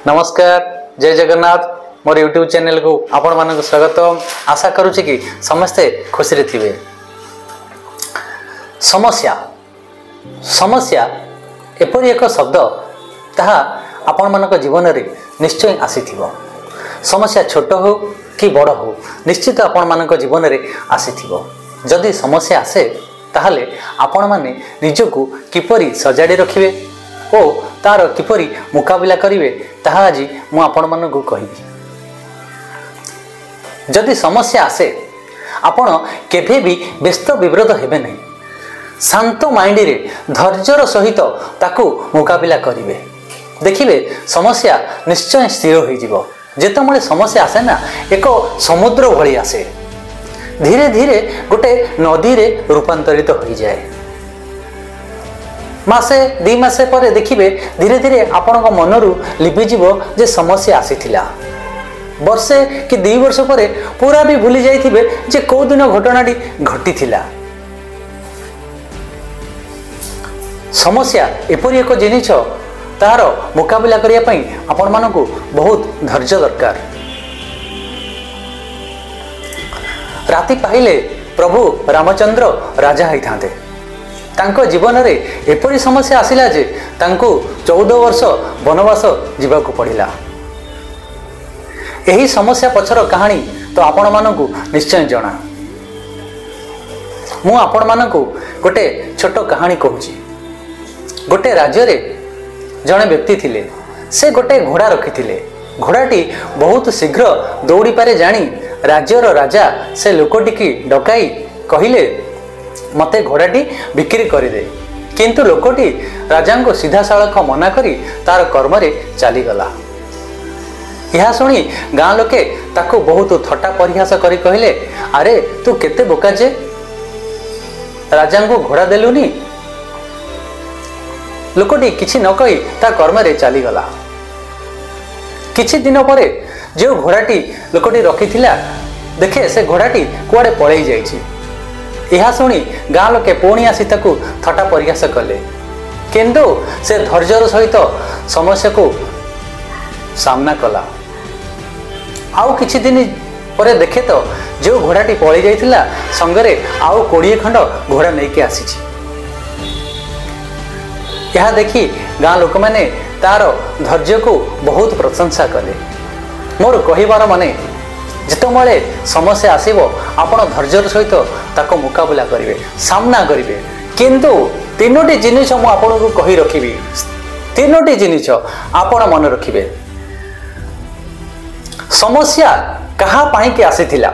नमस्कार, जय जगन्नाथ। मोर YouTube channel को आपण मानक स्वागत। आशा करुच्ची कि समस्ते खुशी रे थिबे। समस्या समस्या एपरि एक शब्द ताहा आपण मानक जीवन रे निश्चय आसीथिबो। समस्या छोट हो कि बड़ हो निश्चित आपण मानक जीवन रे आसीथिबो। जदि समस्या आसे ताहले आपण माने निजको किपरि सजाड़ी रखिबे ओ तार किपरि मुकाबिला करिवे ताहा आज मु आपण मानक कहिबी। जदि समस्या आसे आपण केभे भी व्यस्त विव्रत हेबे नहीं, शांत माइंड रे धैर्यर सहित ताकू मुकाबिला करिवे। देखिबे समस्या निश्चय स्थिर होई जिवो। जेतमळे समस्या आसे ना एक समुद्र भली आसे, धीरे धीरे गोटे नदी रे रूपांतरित हो जाए। मासे दी मासे पर देखिबे धीरे धीरे आपण मनरू लिपिजीव जे समस्या आसीथिला। वर्षे कि 2 वर्ष पर पूरा भी भूली जाइथिबे जे को दिन घटनाटी घटी थिला। समस्या एपरि एक जिनिस तार मुकाबिला करिया पई आपण मानकू बहुत धैर्य दरकार। राति पाइले प्रभु रामचंद्र राजा होई थांते। तांको जीवन रे एपरि समस्या आसिला जे तांको 14 वर्ष वनवास जीवाकू पड़िला। एही समस्या पछर कहानी तो आपण मानकू निश्चय जणा। मु आपण मानकू गोटे छोट कहानी कहूची। गोटे राज्य रे जणे व्यक्ति थिले। से गोटे घोड़ा रखिथिले। घोड़ाटी बहुत शीघ्र दौड़ी पारे जानी राज्यर राजा से लोकटी की डकाई कहिले मते घोड़ाटी बिक्री करदे। किंतु लोकटी राजा को सीधा सालक मना करी तार कर्म रे चली गला। यह शुणी गाँ लोके ताको बहुत थट्टा परिहास करी कहले, अरे तू केते बोका जे राजा को घोड़ा देलुनी। लोकटी किछि न कही ता कर्म रे चली गला। किछि दिन परे जो घोड़ाटी लोकटी रखिथिला देखे से घोड़ाटी कुआडे पळेई जाइछि। यह शुणी गाँ लोके पुणी आसी ताकू थट्टा परिहास कले। किंतु से धैर्यर सहित समस्या को सामना कला। आउ किछि दिन परे देखे तो जो घोड़ाटी पळेई जाइथिला संगरे आउ 20 खंड घोड़ा नेके आसीछि। यह देखी गाँ लोक मैंने तार धैर्य को बहुत प्रशंसा कले। मोर कहिबार माने जितमळे समस्या आसीबो आपण धैर्यर सहित ताको मुकाबला करिवे, सामना करिवे। किंतु 3टी जिनिस मु आपनको कहि रखिबी। 3टी जिनिस आपण मन रखिबे। समस्या कहा पाई के आसीथिला।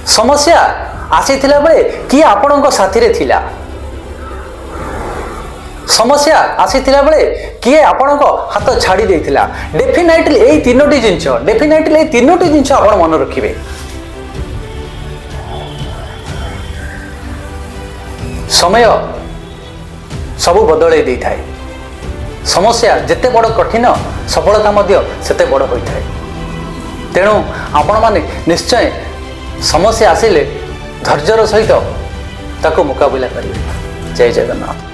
समस्या आसीथिला बेले कि आपणको साथी रे थिला। समस्या आसीथिला बेले किए आपणको हाथ छाड़ी देथिला। डेफिनेटली एई 3टी जिनिस आपण मन रखिबे। समय सबु बदलै दै थाए। समस्या जेते बड़ कठिन सफलता मध्य सेते बड़ होई थाए। तेणु आपण माने निश्चय समस्या आसिले धैर्यर सहित ताको मुकाबला करिवे। जय जगन्नाथ।